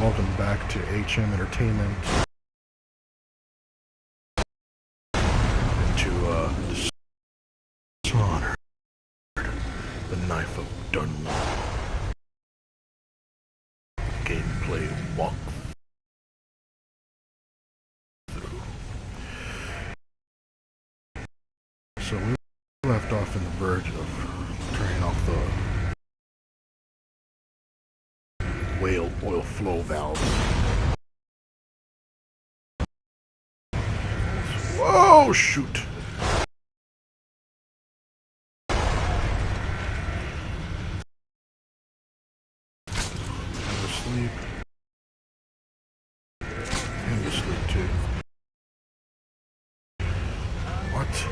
Welcome back to HM Entertainment. To Dishonored, the Knife of Dunwall gameplay walkthrough. So we left off in the verge of turning off the whale oil flow valves. Whoa, shoot! Never sleep. And you sleep too. What?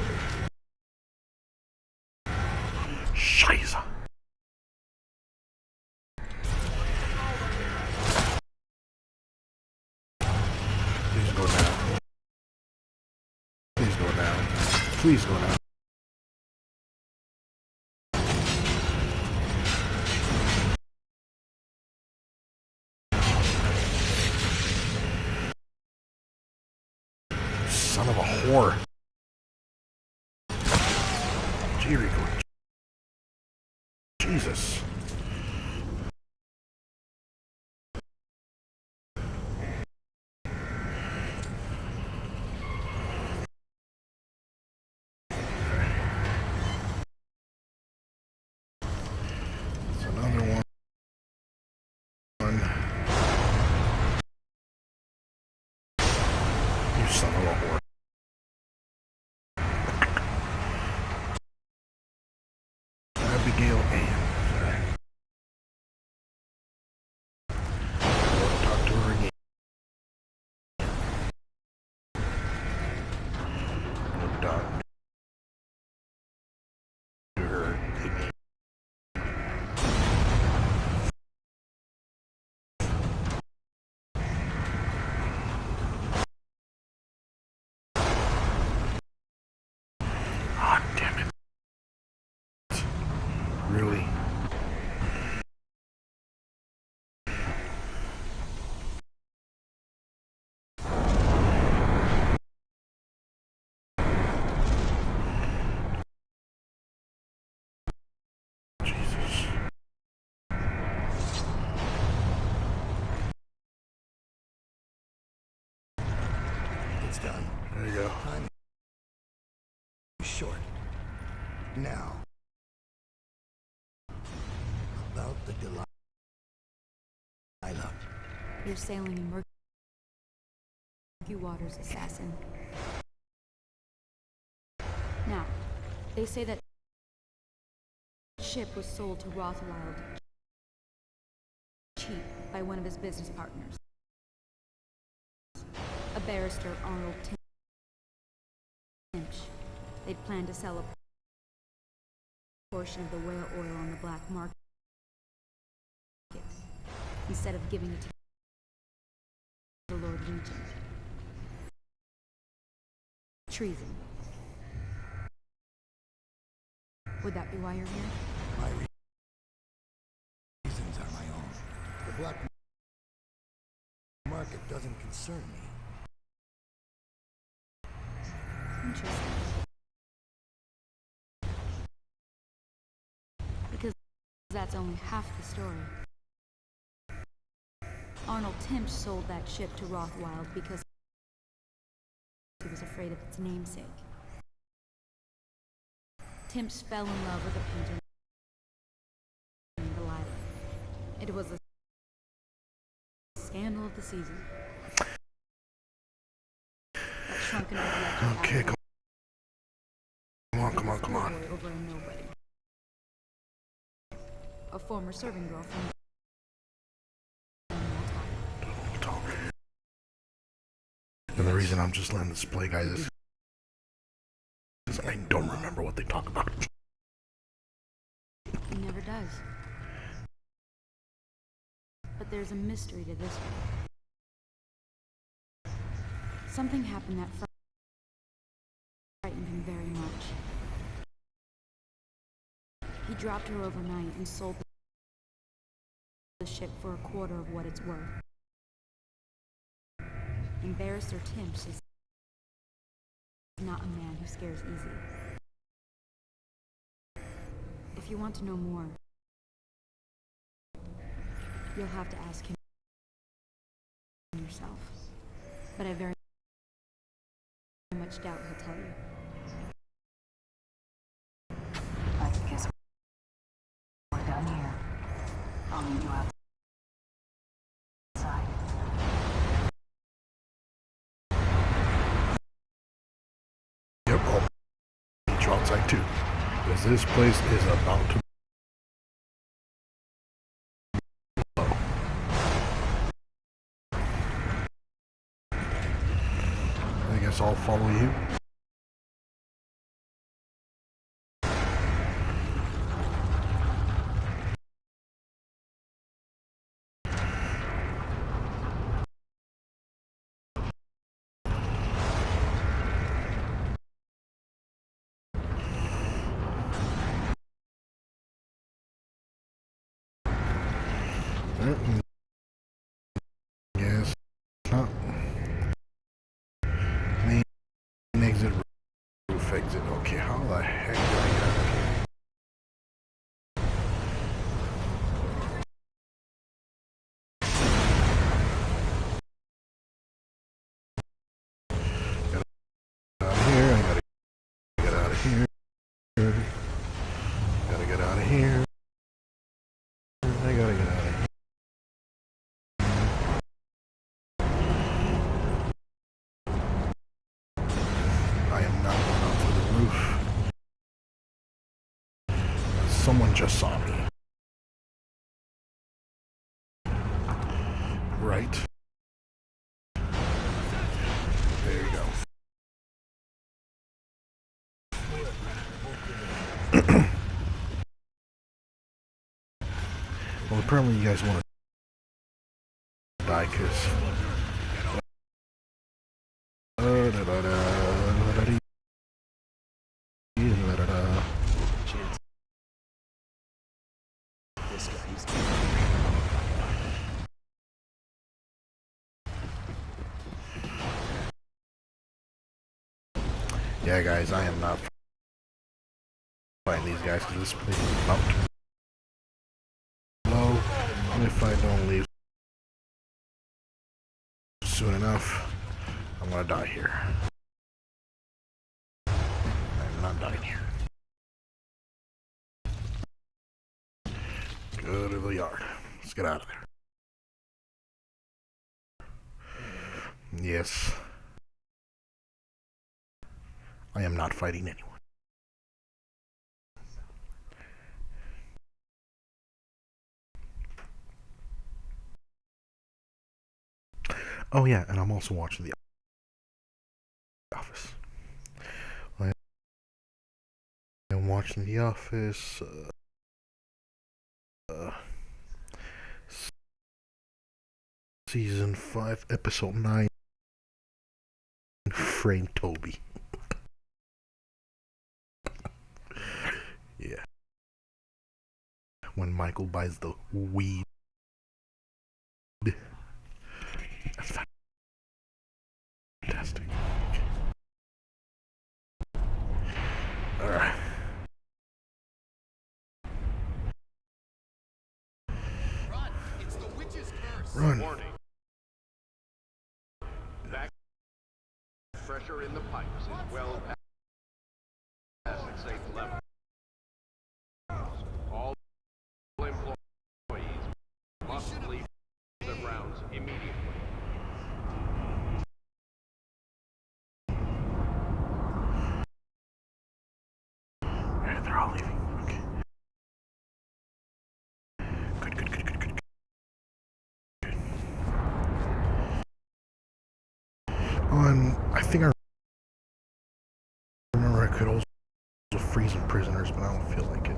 Scheiße! Please go down. Please go down. Please go down. Son of a whore. Jericho. Jesus. It's another one. You son of a whore. Abigail Ann. Talk to her again. Talk to her again. Ah, damn it. Really? Jesus. It's done. There you go. Time is short. Now, about the Delilah. You're sailing in murky waters, assassin. Now, they say that ship was sold to Rothwild cheap by one of his business partners, a barrister, Arnold Timsh. They'd planned to sell a portion of the whale oil on the black market instead of giving it to the Lord Regent. Treason. Would that be why you're here? My reasons are my own. The black market doesn't concern me. Interesting. Because that's only half the story. Arnold Timsh sold that ship to Rothwild because he was afraid of its namesake. Timsh fell in love with a painter named Delilah. It was a scandal of the season. That shrunken old legend. Okay, come on. Over a nobody. A former serving girl from And the reason I'm just letting this play, guys, is because I don't remember what they talk about. He never does. But there's a mystery to this one. Something happened that frightened him very much. He dropped her overnight and sold the ship for a quarter of what it's worth. Embarrassor Timsh is not a man who scares easy. If you want to know more, you'll have to ask him yourself. But I very much doubt he'll tell you. I guess we're done here. I'll meet you outside. Yep, I'll meet you outside too. Because this place is about to blow. I guess I'll follow you. Yes, not main exit, roof exit. Okay, how the heck did I get out of here? Out of here, I gotta get out of here. Gotta get out of here. I gotta get out of here. I am not going out through the roof. Someone just saw me. Right. There you go. Well, apparently you guys want to die because This guy, he's... yeah, guys, I am not fighting these guys because this place is about to blow. And if I don't leave soon enough, I'm gonna die here. I'm not dying here. Go to the yard. Let's get out of there. Yes. I am not fighting anyone. Oh yeah, and I'm also watching The Office. I am watching The Office. Season 5, Episode 9. Frame Toby. Yeah. When Michael buys the weed. That's fantastic. Alright. Run! It's the witch's curse! Run. Warning. Back pressure in the pipes is well past its safe level. All employees must leave the grounds immediately. Alright, they're all leaving. Okay. Good, good, good, good, good. Good. Oh, and I think I remember I could also freeze prisoners, but I don't feel like it.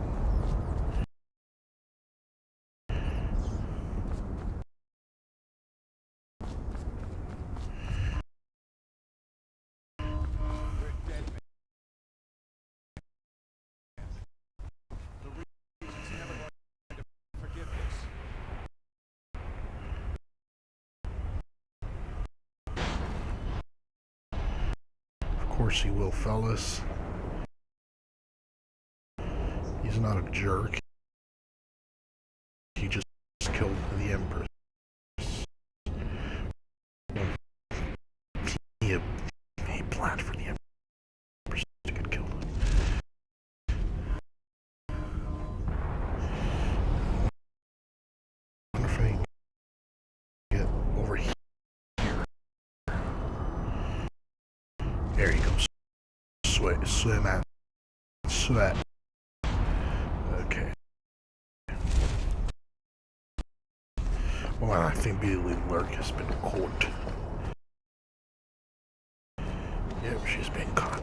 course he will, fellas. He's not a jerk. He just killed the Empress. He planned for the Empress to get killed. I wonder if I can get over here. There you go. Swim at sweat. Okay. Well, I think Billy Lurk has been caught. Yep, she's been caught.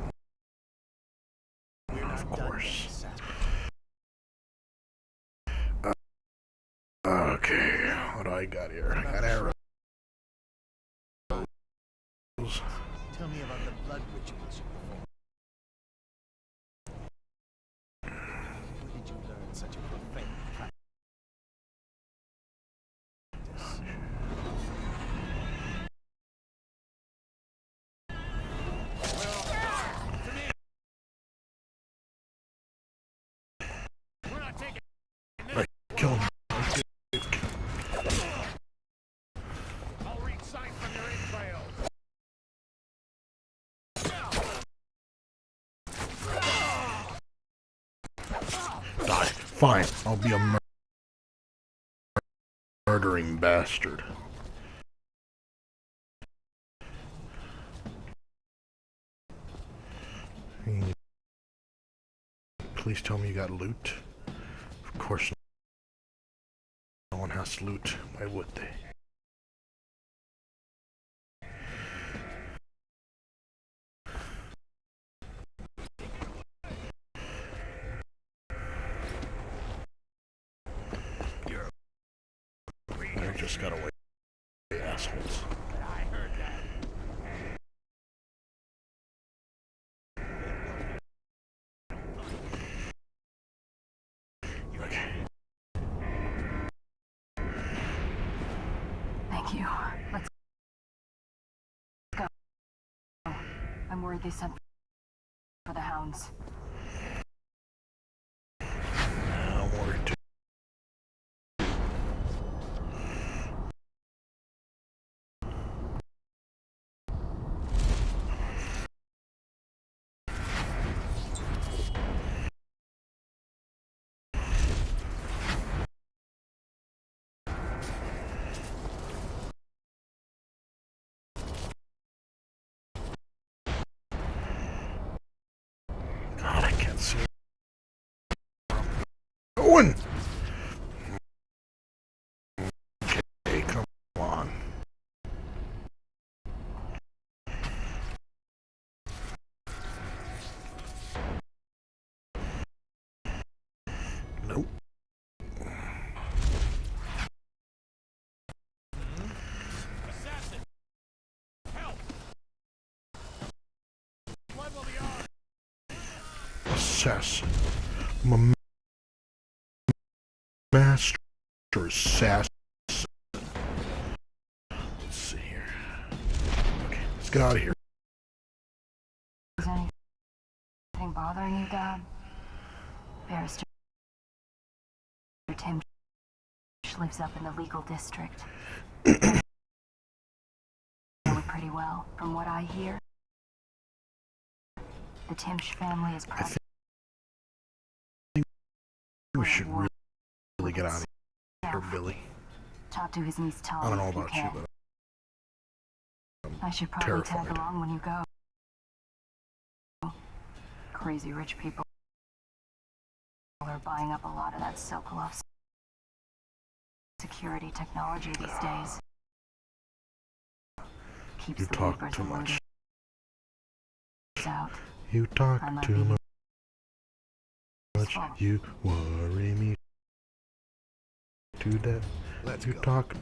Of course. Okay, what do I got here? I got arrows. Tell me about the blood rituals you perform. Where did you learn such a profane practice? Right, kill him. I'll read signs from your entrails. Die. Fine, I'll be a murdering bastard. Please tell me you got loot. Of course no one has loot. Why would they? I just got away, assholes. Okay. Thank you. Let's go. I'm worried they sent for the hounds. I'm worried too. God, I can't see. Going. Okay, come on. Nope. Assassin! Help! Blood will be on! Assassin. My master assassin. Let's see here. Okay, let's get out of here. Is anything bothering you, Dad? Barrister Timsh lives up in the legal district. I know it pretty well. From what I hear, the Timsh family is I think we should really get out of here, Billy. Talk to his niece Tom. I don't know if you about you, can. but I should probably tag terrified. along when you go. Crazy rich people are buying up a lot of that Sokolov security technology these days. Keeps You the talk papers too and much. looters out. You talk I might too be much. useful. You worry me to death. Let's You go. talk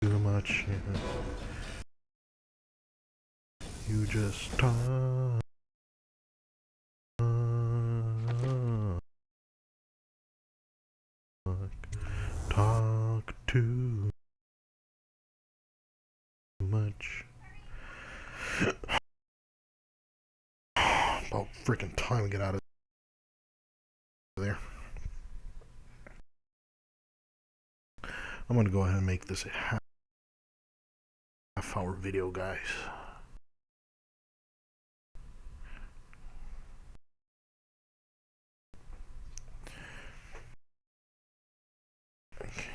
too much. Yeah. You just talk. Talk too much. freaking time to get out of there. I'm gonna go ahead and make this a half-hour video, guys. Okay.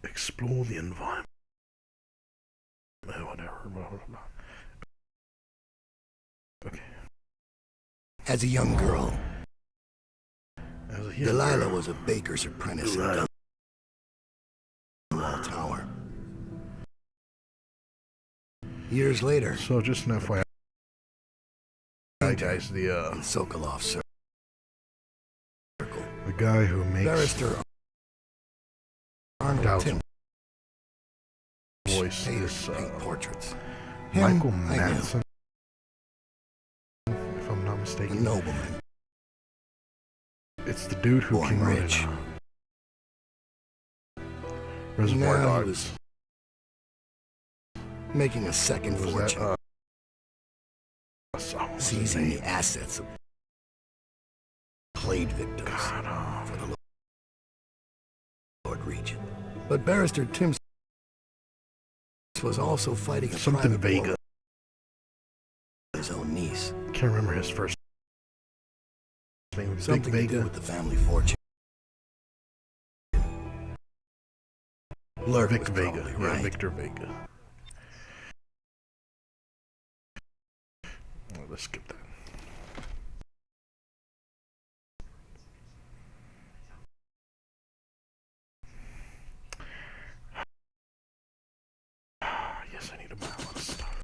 Explore the environment. Whatever. Blah, blah, blah. Okay. As a young girl, Delilah girl. was a baker's apprentice in Dunwall Tower. Years later, So just an FYI, guys, in Sokolov Circle, the guy who makes barrister Arnold Dow's Timsh voice painted is paint portraits. Him, Michael I knew, Madsen, if I'm not a mistaken. nobleman, It's the dude who born came out rich. in Reservoir Now he Dogs. was making a second Was fortune, that, what's his seizing name? the assets of plague victims God, for the Lord Regent. But barrister Timsh was also fighting a something private war Vega. with his own niece. Can't remember his first name. Big Something to do Vega. with the family fortune. Lurk Vic was Vega. probably Yeah, right. Victor Vega. Well, let's skip that. Yes, I need to buy a lot of stuff.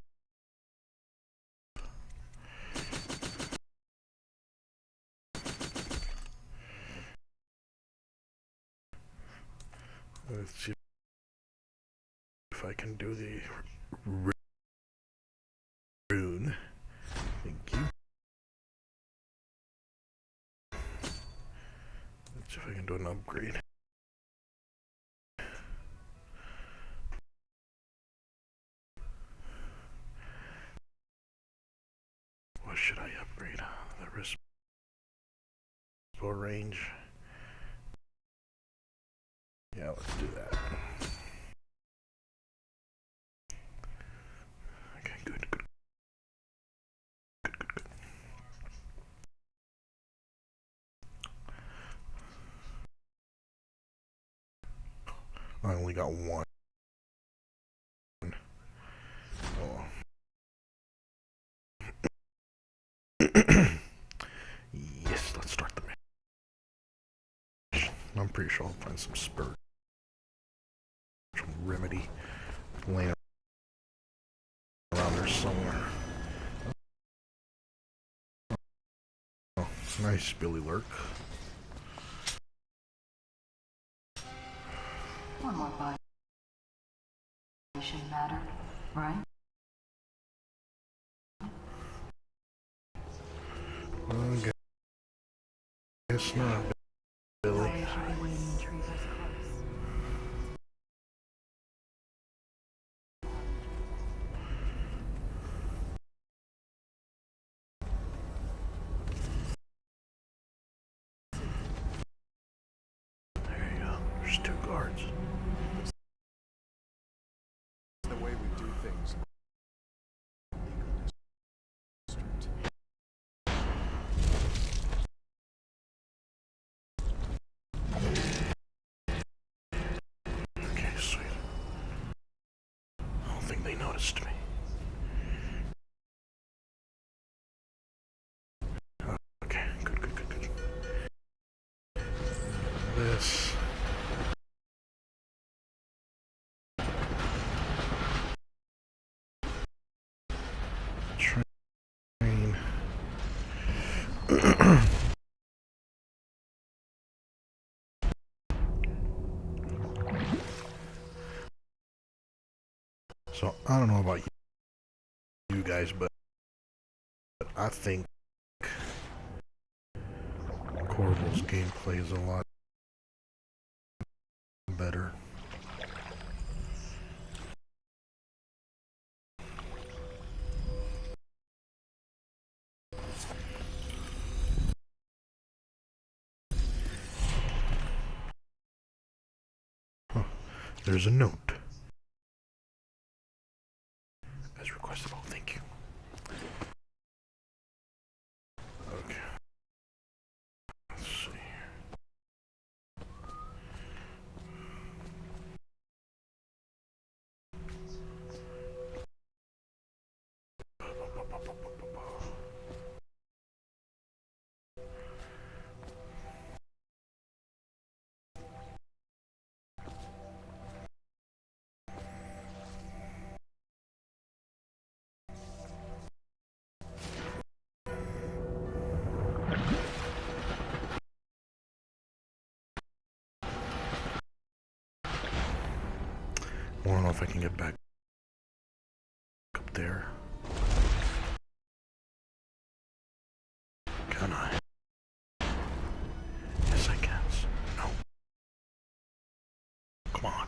Let's see if I can do the rune. Thank you. Let's see if I can do an upgrade. What should I upgrade? The wrist bow range. Yeah, let's do that. Okay, good. I only got one. Oh. Yes, let's start the mission. I'm pretty sure I'll find some spiritual remedy laying around there somewhere. Oh, nice, Billy Lurk. One more body shouldn't matter, right? Okay. Guess not, Billy. Probably should be waiting in Trevor's close. There you go. There's two guards. The way we do things. District. Okay, sweet. I don't think they noticed me. Okay, good. This. Train. So, I don't know about you guys, but I think Corval's gameplay is a lot There's a note. As requested. Oh, thank you. Okay. Let's see. I don't know if I can get back up there. Can I? Yes, I can. No. Come on.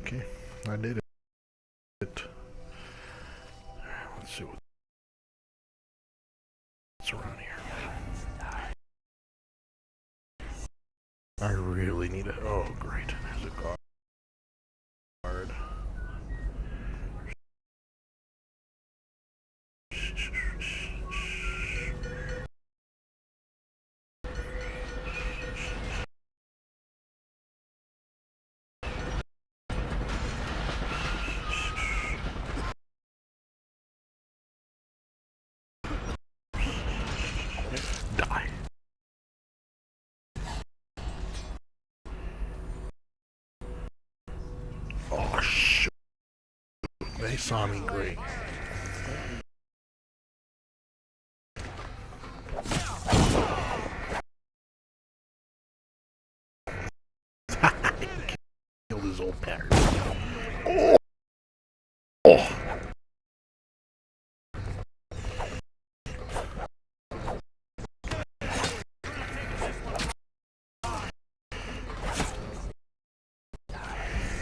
Okay, I did it. Let's see what's around here. I really need it. Oh, great. There's a guard. Die. Oh, shit. They saw me great. Killed his old parents. Oh! Oh!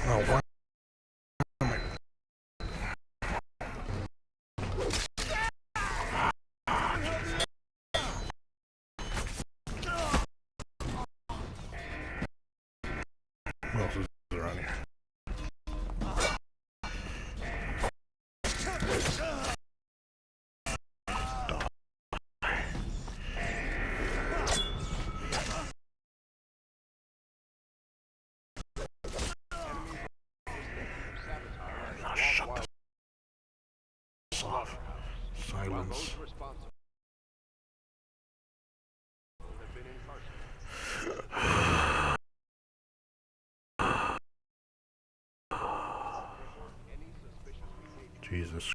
Oh, what? What else is around here? Now shut this off. Silence. Jesus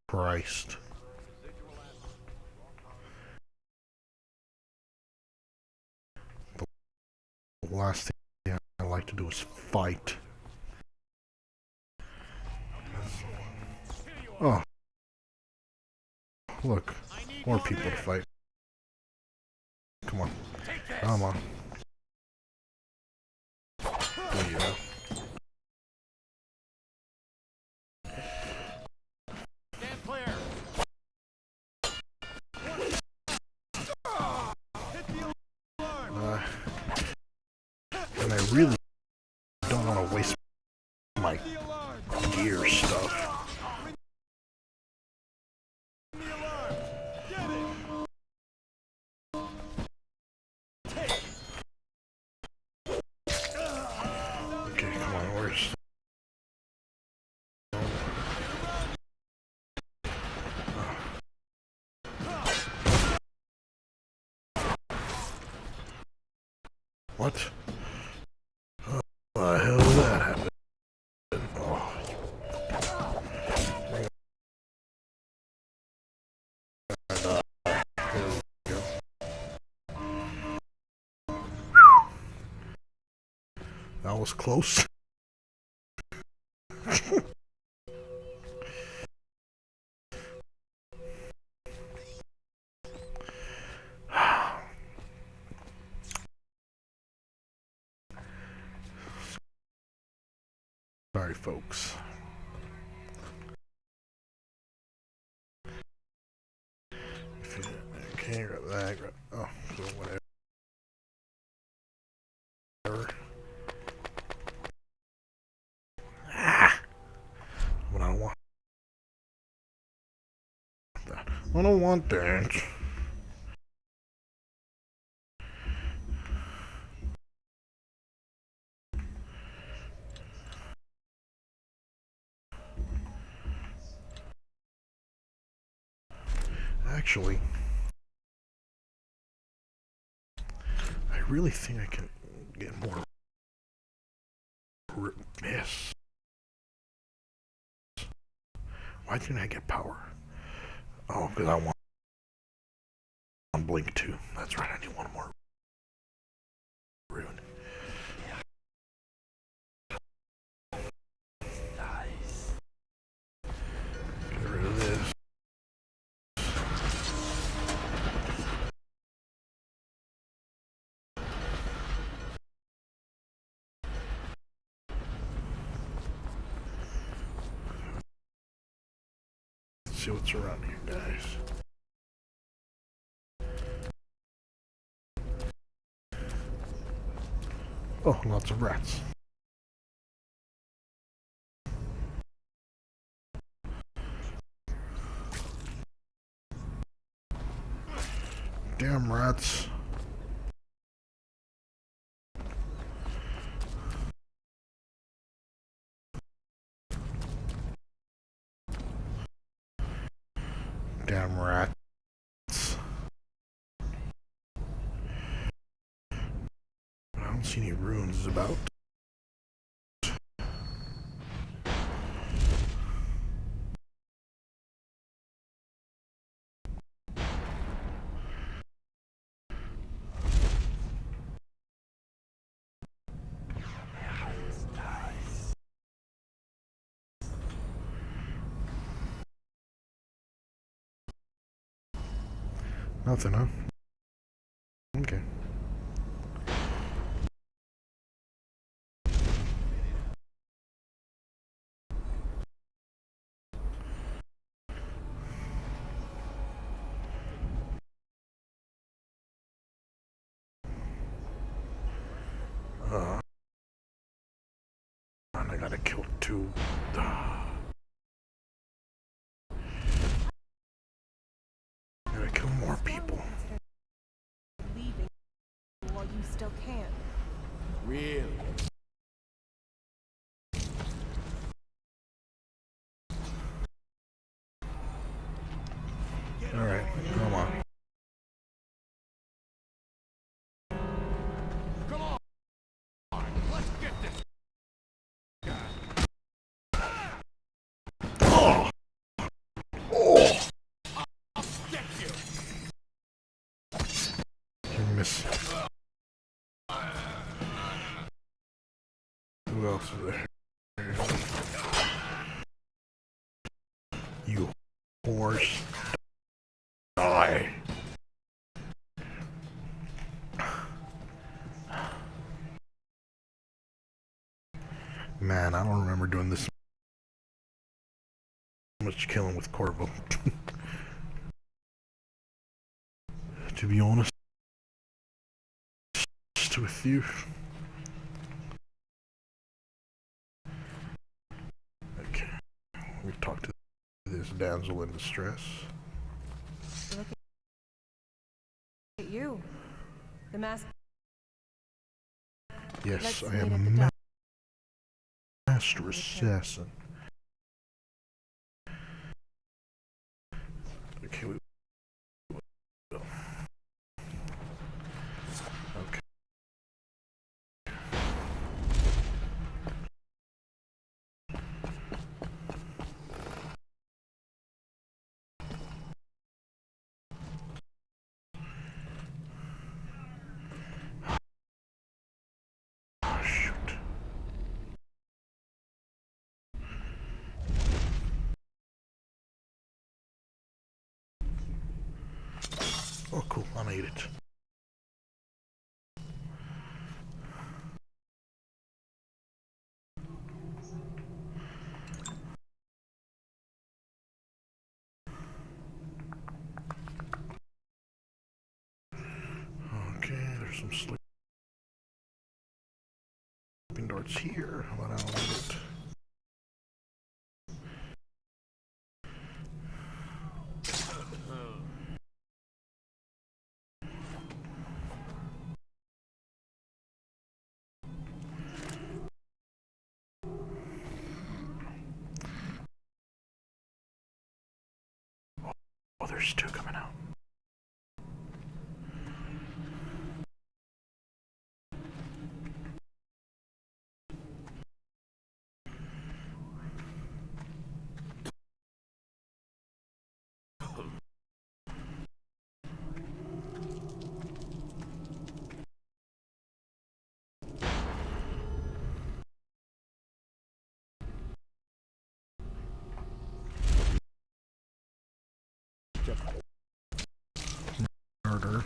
Christ. The last thing I like to do is fight. Oh. Look. More people to fight. Come on. Come on. There you go. And I really don't want to waste my gear stuff. Okay, come on, where's... What? The hell did that happen? Oh. There we go. That was close. sorry, folks. Okay, grab that. Oh, so whatever. But I don't want that. I don't want that. Actually, I really think I can get more. Yes. Why didn't I get power? Oh, because I want Blink 2. That's right, I need one more rune. Nice. Get rid of this. Let's see what's around here, guys. Oh, lots of rats. Damn rats. Damn rats. I don't see any runes about. Nothing, huh? Okay. And I gotta kill two. Gotta kill more people. Leaving while you still can. Really? Alright, come on. Let's get this guy. Oh! Oh! I'll get you. You miss. Who else is there? You horse. Die. Man, I don't remember doing this much killing with Corvo. To be honest with you. Okay. We talked to this damsel in distress. Look at you. The mask. Yes, Let's I meet am at a the dock. master assassin. Okay, we will. Okay. Oh, shoot. Oh, cool. I made it. it's here, but I don't need it. Oh, there's two coming out. Murder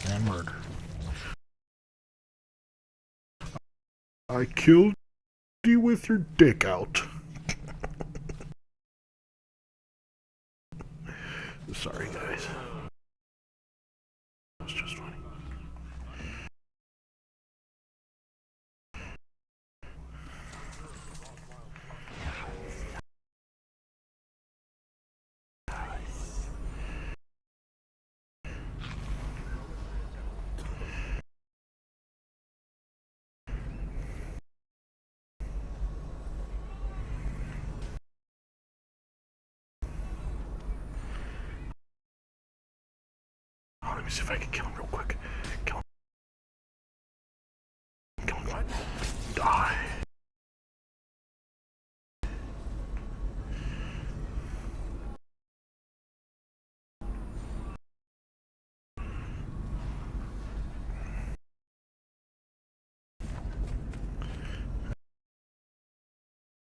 and murder. I killed you with your dick out. Sorry, guys. That's just funny. Oh, let me see if I can kill him real quick. Kill him. Kill him. What? Die.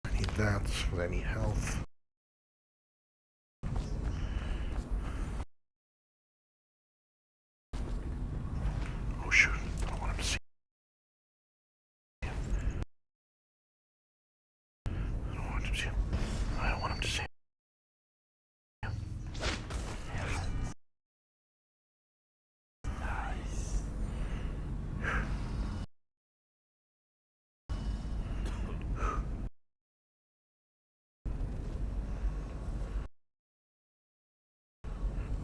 I need that, because I need health. Oh shoot, I don't want him to see. I don't want him to see. I don't want him to see.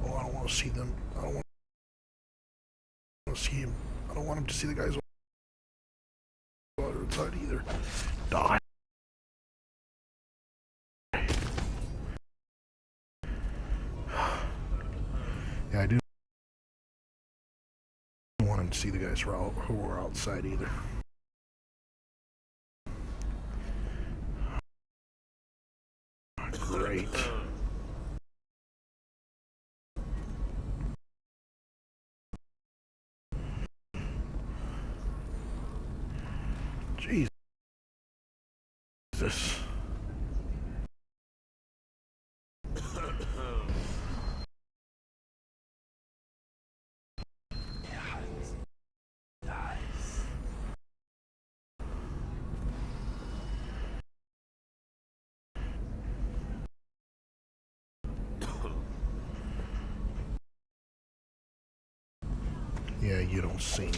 Oh, I don't want to see them. I don't want to see him. I don't want him to see the guys on the other side either. Die. Yeah, I do want him to see the guys who are outside either. Great. Jesus. Yeah, you don't see me.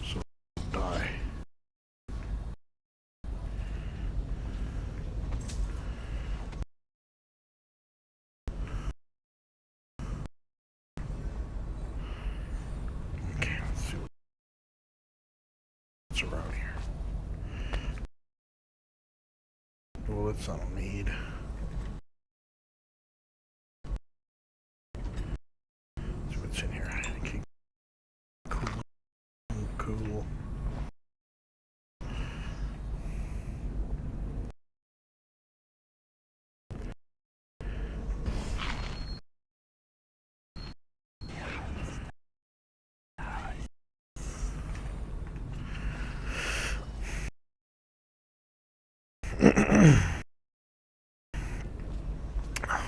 So die. Okay, let's see what's around here. Bullets I don't need. Let's see what's in here. Okay. Cool.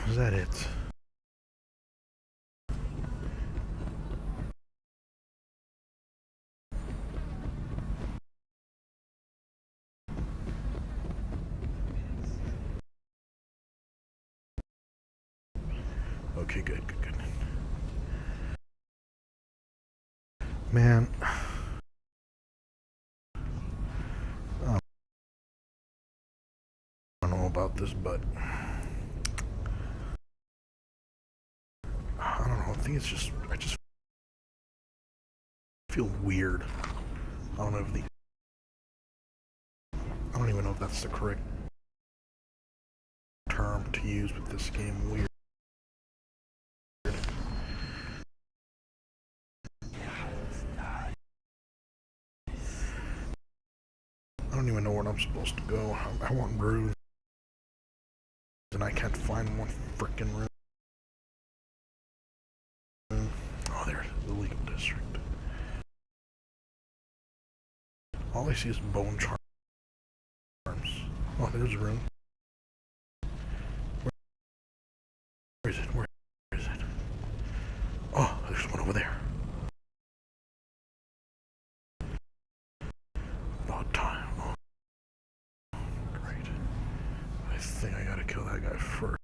Is that it? Okay, good. Man. I don't know about this, but I don't know. I think it's just, I just feel weird. I don't know if I don't even know if that's the correct term to use with this game. Weird. I don't even know where I'm supposed to go. I want rooms, and I can't find one frickin' room. Oh, there's the legal district. All I see is bone charms. Oh, there's a room. Where is it? Where is it? Oh, there's one over there. About time. Oh, great. I think I gotta kill that guy first.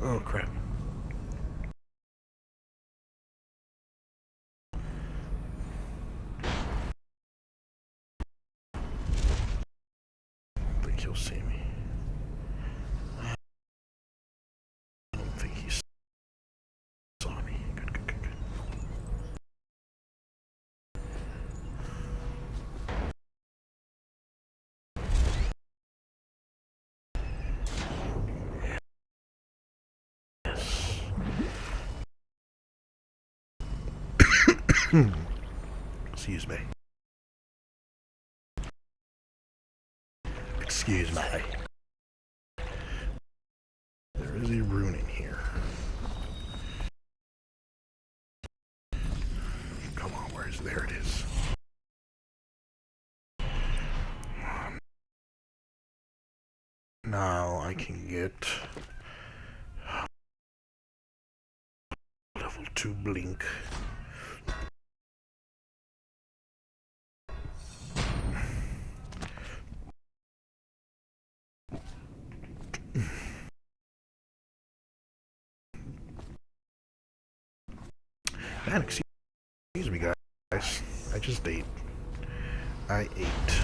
Oh crap. I don't think he'll see me. I don't think he saw me. Good, good, good, good. Yes. Excuse me. Excuse me. There is a rune in here. Come on, there it is. Now I can get level 2 blink. Man, excuse me guys. I just ate. I ate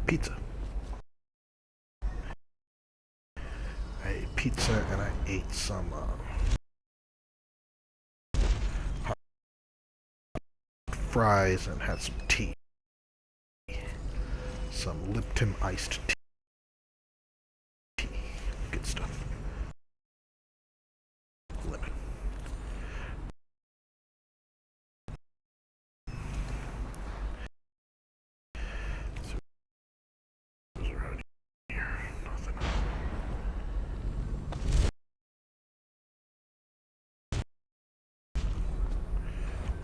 pizza. I ate pizza and I ate some hot fries and had some tea. Some Lipton iced tea. Good stuff. Lemon. So those are out here. Nothing.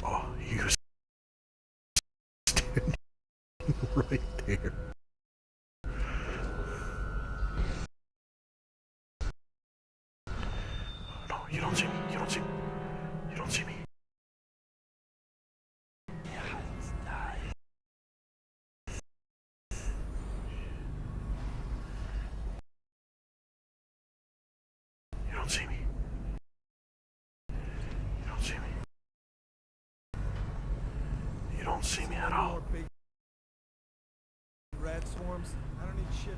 Oh, you standing right there. No, you don't see me. You don't see me. You don't see me. You don't see me. You don't see me. You don't see me at all. More big rat swarms. I don't need shit.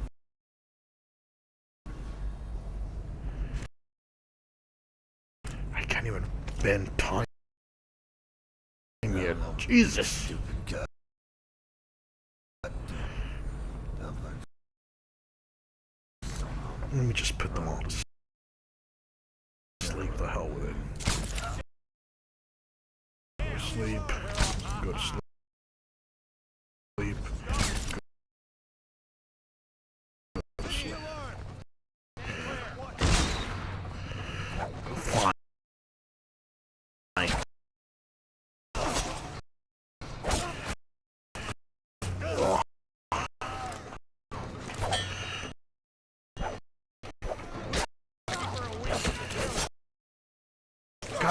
I can't even bend time yet. Jesus. Let me just put them all to sleep. The hell with it. Go to sleep. Go to sleep.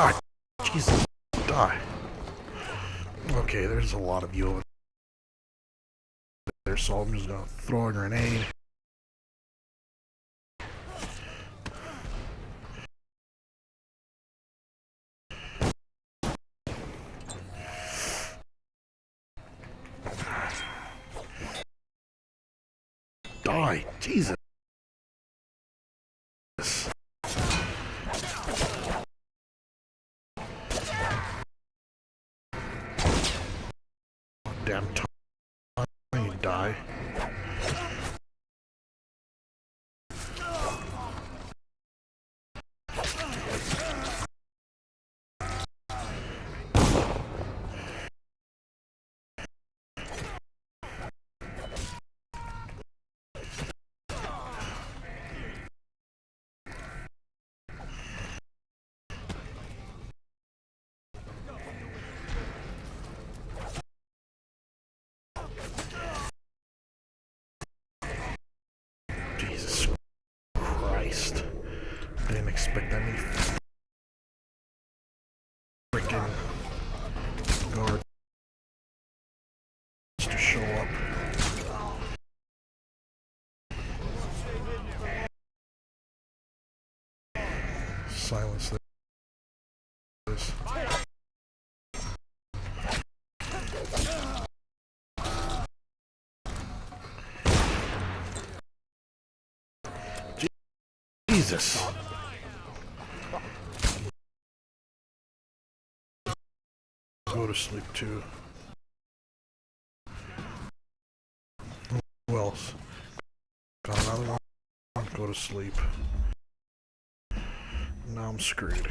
God, Jesus, die. Okay, there's a lot of you over there, so I'm just gonna throw a grenade. Die, Jesus. Damn time you die. Jesus Christ. I didn't expect that many freaking guards to show up. Silence this. Jesus. Go to sleep too. Who else? Got another one. Go to sleep. Now I'm screwed.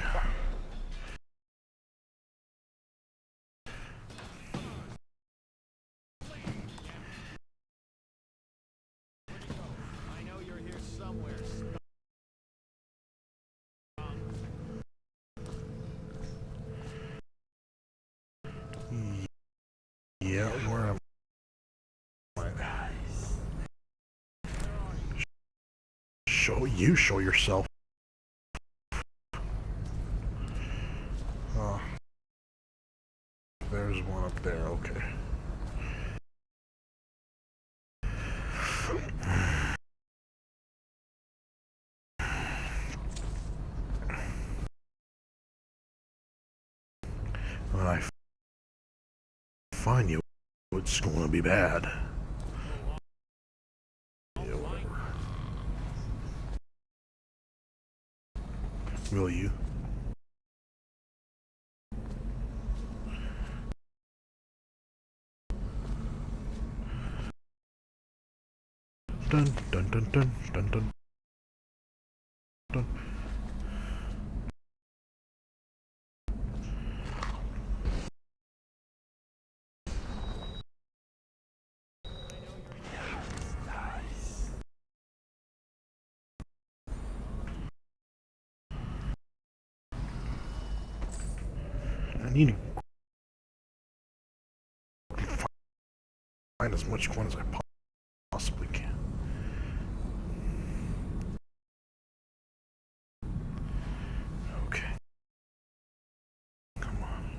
Yeah, where am I? Show yourself. Oh, there's one up there, okay. When I find you, it's gonna be bad. Yeah, whatever. Will you? Dun dun dun dun dun dun dun. I need to find as much corn as I possibly can. Okay. Come on.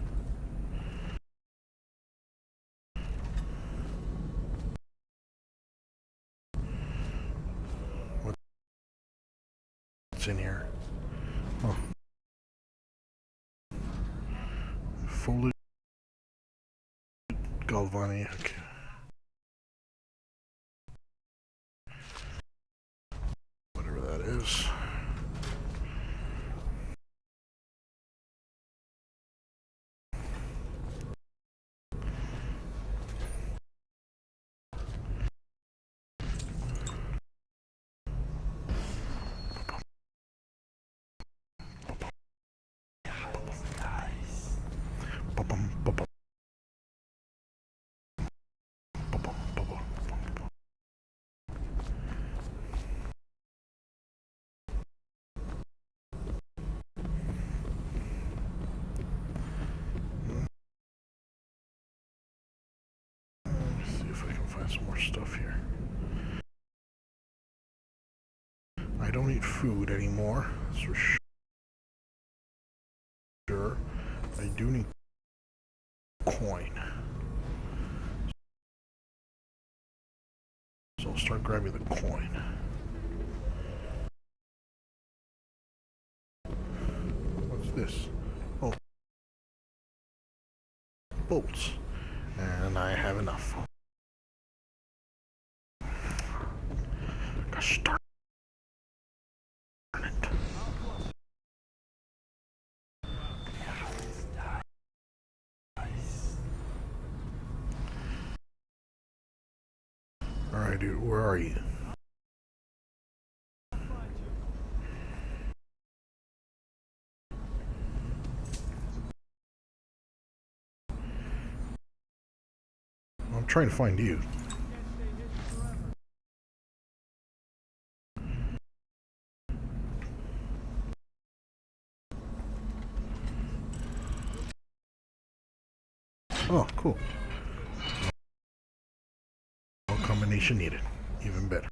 What's in here? Oh. Folded Galvani, okay. Whatever that is. See if I can find some more stuff here. I don't eat food anymore, that's for sure. I do need coin. So I'll start grabbing the coin. What's this? Oh. Bolts. And I have enough. Gosh darn it. Alright, dude, where are you? I'm trying to find you. Oh, cool. No combination needed. Even better.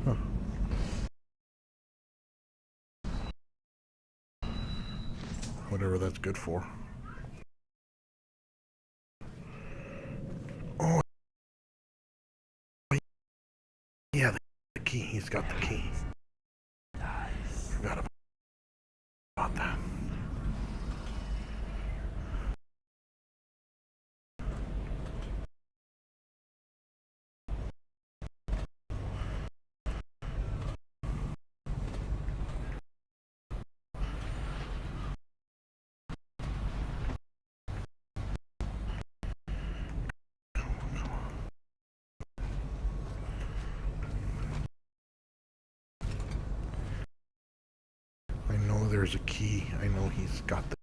Huh. Whatever that's good for. Oh, yeah, the key. He's got the key. Forgot about that. I know there's a key. I know he's got the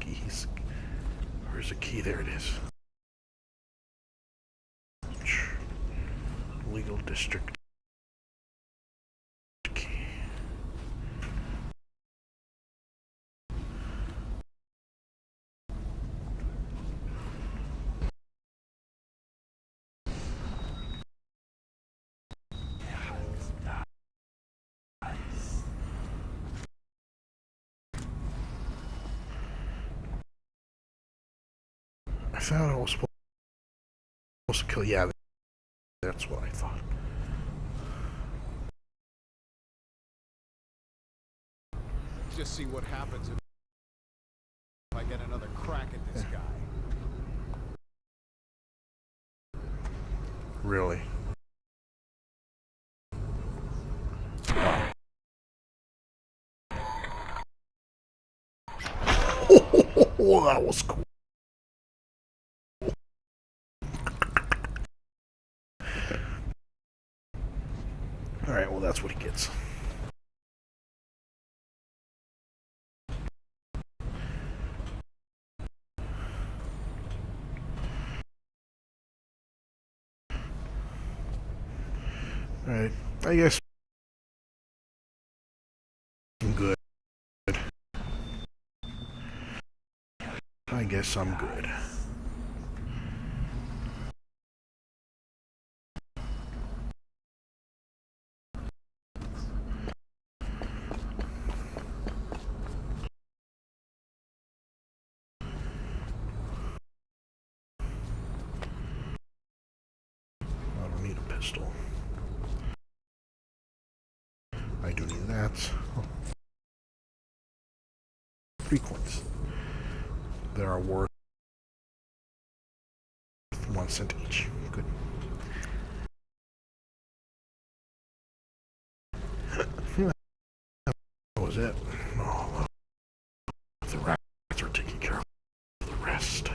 key. Where's the key? There it is. Legal district key. I thought I was supposed to kill. Yeah, that's what I thought. Just see what happens if I get another crack at this guy. Really? Oh, that was cool. Alright, well, that's what he gets. Alright, I guess I'm good. I guess I'm good. I don't need a pistol. I do need that. Oh. 3 coins. They are worth 1 cent each. Good. That was it. Oh, the rats are taking care of the rest.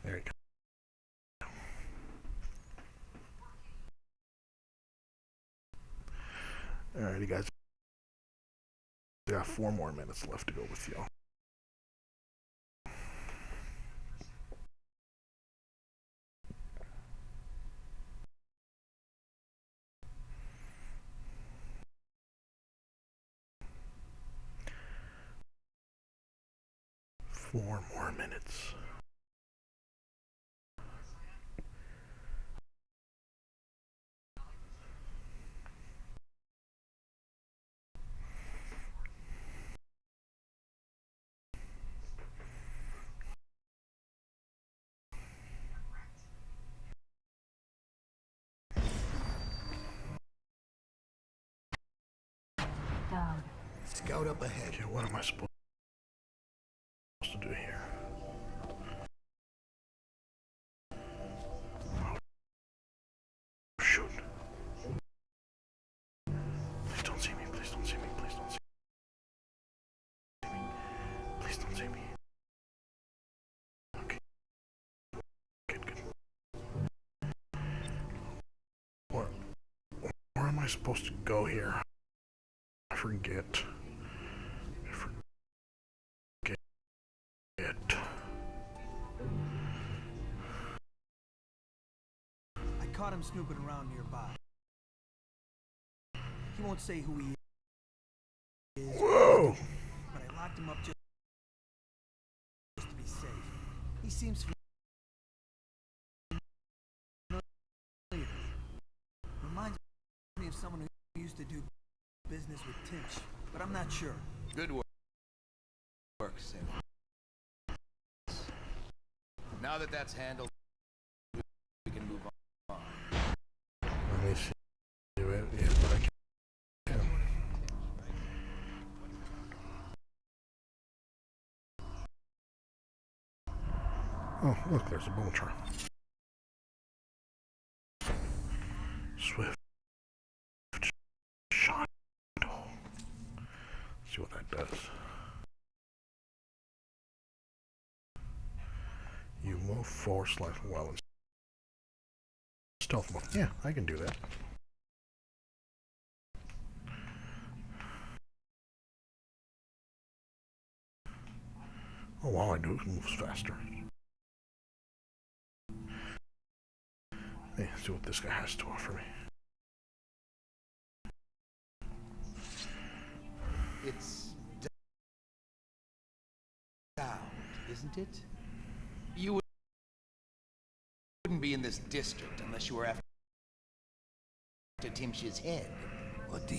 There you go. Alrighty, guys. We got 4 more minutes left to go with y'all. Four more minutes. Down. Scout up ahead. Okay, what am I supposed to do here? Oh, shoot. Please don't see me, please don't see me, please don't see me. Please don't see me. Okay. Good, good. Where am I supposed to go here? I forget. I caught him snooping around nearby. He won't say who he is. Whoa! But I locked him up just to be safe. He seems familiar. Reminds me of someone who used to do business with Timsh, but I'm not sure. Good work, Sam. Now that that's handled, we can move on. Let me see. Yeah, but I can. Oh, look, there's a bow trial. Swift shot. Let's see what that does. You move forward slightly while in stealth mode. Yeah, I can do that. Oh, all I do is moves faster. Hey, let's see what this guy has to offer me. It's down, isn't it? You wouldn't be in this district unless you were after Timsh's head. What do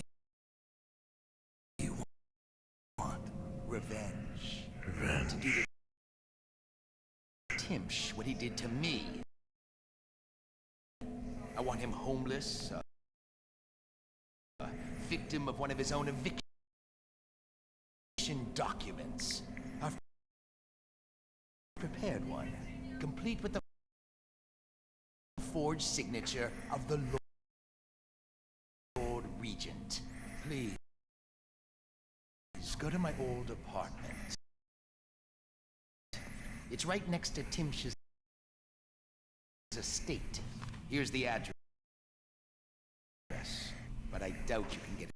you want? Revenge. Revenge. To do to Timsh what he did to me. I want him homeless, a victim of one of his own eviction documents. I've prepared one, complete with the forged signature of the Lord Regent. Please, go to my old apartment. It's right next to Timsh's estate. Here's the address, but I doubt you can get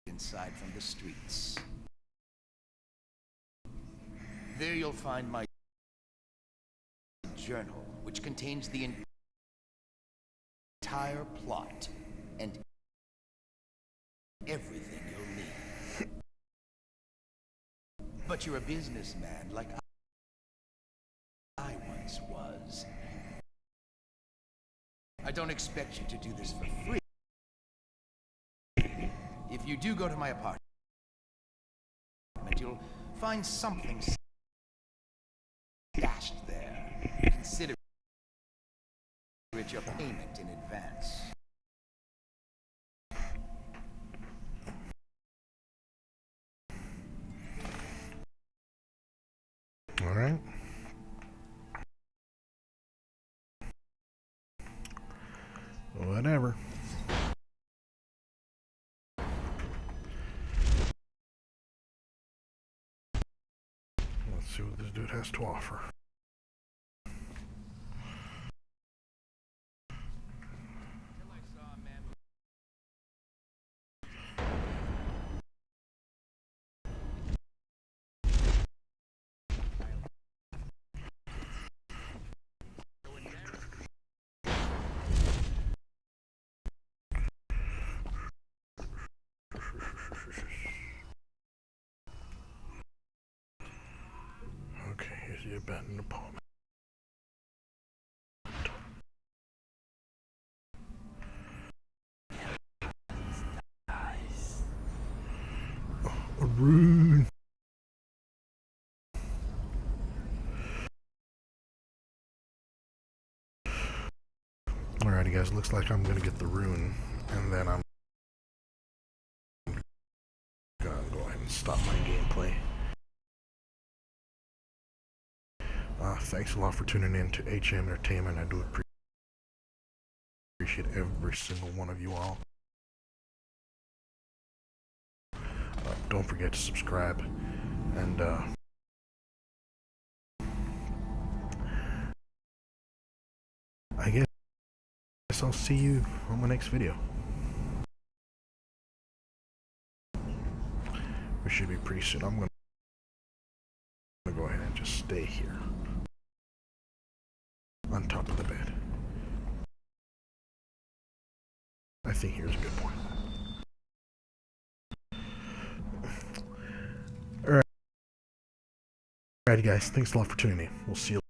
inside from the streets. There you'll find my journal, which contains the entire plot and everything you'll need. But you're a businessman like I once was. I don't expect you to do this for free. If you do go to my apartment, you'll find something stashed there. Consider it your payment in advance. All right. Whatever. Let's see what this dude has to offer. The abandoned apartment. Oh, a rune. Alrighty guys, looks like I'm gonna get the rune and then I'm gonna go ahead and stop my gameplay. Thanks a lot for tuning in to HM Entertainment. I do appreciate every single one of you all. Don't forget to subscribe and I guess I'll see you on my next video. It should be pretty soon. I'm gonna go ahead and just stay here on top of the bed. I think here's a good point. Alright guys, thanks a lot for tuning in. We'll see you